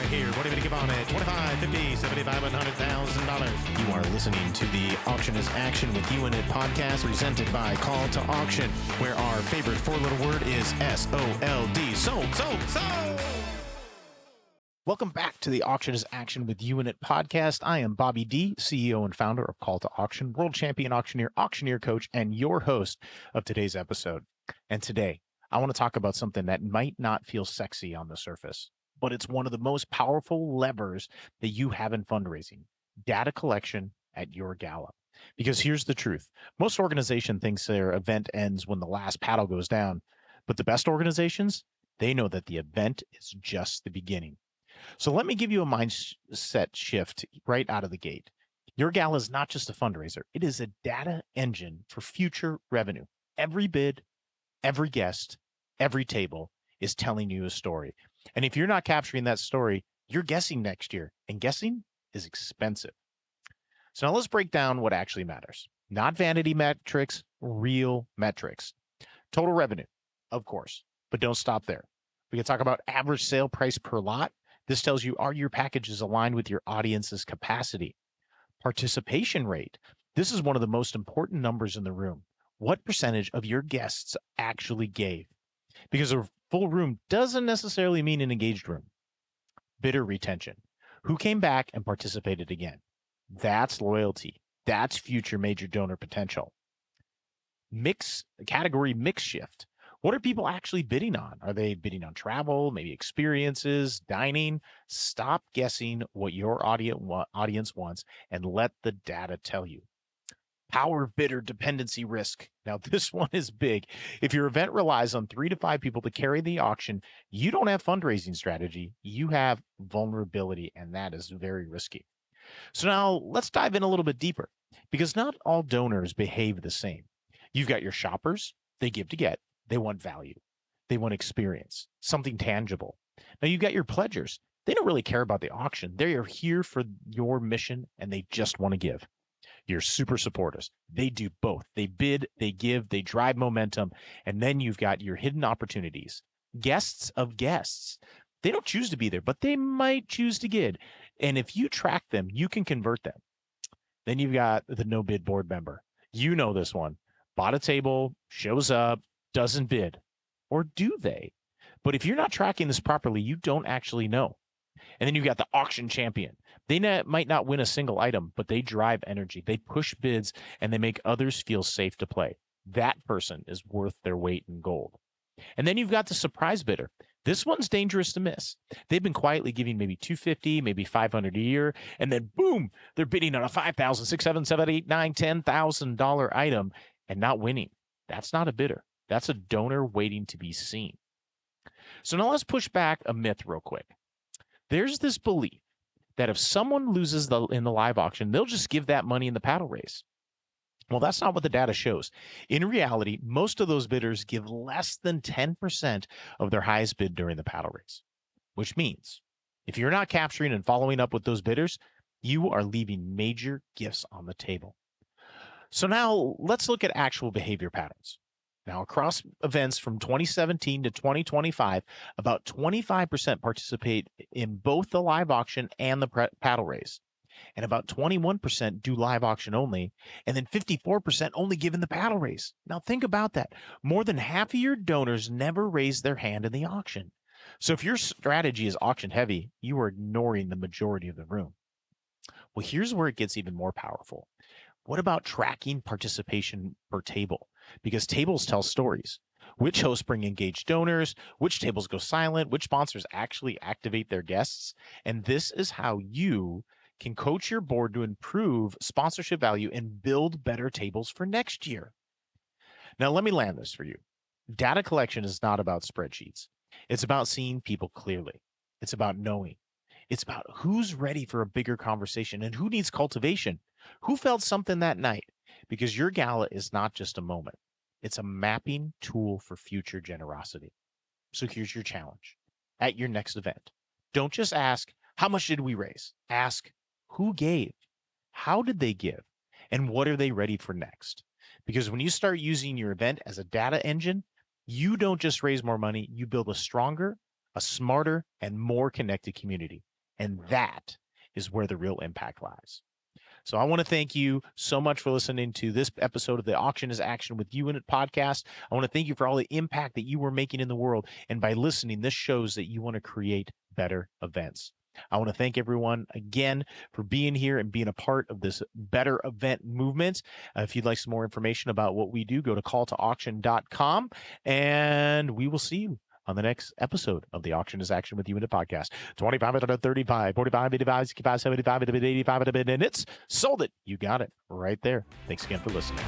here. What do you give on it? 25, 50, 75, $100,000. You are listening to the Auction is Action with You in It podcast presented by Call to Auction, where our favorite four-letter word is S-O-L-D. Sold. Welcome back to the Auction is Action with You in It podcast. I am Bobby D, CEO and founder of Call to Auction, world champion auctioneer, auctioneer coach, and your host of today's episode. And today, I want to talk about something that might not feel sexy on the surface, but it's one of the most powerful levers that you have in fundraising: data collection at your gala. Because here's the truth. Most organization thinks their event ends when the last paddle goes down, but the best organizations, they know that the event is just the beginning. So let me give you a mindset shift right out of the gate. Your gala is not just a fundraiser. It is a data engine for future revenue. Every bid, every guest, every table is telling you a story. And if you're not capturing that story, you're guessing next year. And guessing is expensive. So now let's break down what actually matters. Not vanity metrics, real metrics. Total revenue, of course, but don't stop there. We can talk about average sale price per lot. This tells you, are your packages aligned with your audience's capacity? Participation rate. This is one of the most important numbers in the room. What percentage of your guests actually gave? Because a full room doesn't necessarily mean an engaged room. Bidder retention. Who came back and participated again? That's loyalty. That's future major donor potential. Category mix shift. What are people actually bidding on? Are they bidding on travel, maybe experiences, dining? Stop guessing what your audience wants and let the data tell you. Power bidder dependency risk. Now, this one is big. If your event relies on 3 to 5 people to carry the auction, you don't have fundraising strategy. You have vulnerability, and that is very risky. So now let's dive in a little bit deeper, because not all donors behave the same. You've got your shoppers. They give to get. They want value. They want experience, something tangible. Now you've got your pledgers. They don't really care about the auction. They are here for your mission, and they just want to give. Your super supporters, they do both. They bid, they give, they drive momentum. And then you've got your hidden opportunities. Guests of guests. They don't choose to be there, but they might choose to give. And if you track them, you can convert them. Then you've got the no bid board member. You know this one. Bought a table, shows up, doesn't bid. Or do they? But if you're not tracking this properly, you don't actually know. And then you've got the auction champion. They might not win a single item, but they drive energy. They push bids, and they make others feel safe to play. That person is worth their weight in gold. And then you've got the surprise bidder. This one's dangerous to miss. They've been quietly giving maybe $250, maybe $500 a year, and then boom, they're bidding on a $5,000, $6,000, $7,000, $8,000, $9,000, $10,000 item and not winning. That's not a bidder. That's a donor waiting to be seen. So now let's push back a myth real quick. There's this belief that if someone loses in the live auction, they'll just give that money in the paddle race. Well, that's not what the data shows. In reality, most of those bidders give less than 10% of their highest bid during the paddle race, which means if you're not capturing and following up with those bidders, you are leaving major gifts on the table. So now let's look at actual behavior patterns. Now, across events from 2017 to 2025, about 25% participate in both the live auction and the paddle race. And about 21% do live auction only, and then 54% only give in the paddle race. Now, think about that. More than half of your donors never raise their hand in the auction. So if your strategy is auction heavy, you are ignoring the majority of the room. Well, here's where it gets even more powerful. What about tracking participation per table? Because tables tell stories. Which hosts bring engaged donors? Which tables go silent? Which sponsors actually activate their guests? And this is how you can coach your board to improve sponsorship value and build better tables for next year. Now, let me land this for you. Data collection is not about spreadsheets. It's about seeing people clearly. It's about knowing. It's about who's ready for a bigger conversation and who needs cultivation. Who felt something that night? Because your gala is not just a moment. It's a mapping tool for future generosity. So here's your challenge. At your next event, don't just ask, how much did we raise? Ask, who gave? How did they give? And what are they ready for next? Because when you start using your event as a data engine, you don't just raise more money, you build a stronger, a smarter, and more connected community. And that is where the real impact lies. So I want to thank you so much for listening to this episode of the Auction is Action with You in It podcast. I want to thank you for all the impact that you were making in the world. And by listening, this shows that you want to create better events. I want to thank everyone again for being here and being a part of this better event movement. If you'd like some more information about what we do, go to calltoauction.com, and we will see you on the next episode of the Auction is Action with You in the podcast. 25 out of 35, 45, 85, 65, 75, 85, and it's sold it. You got it right there. Thanks again for listening.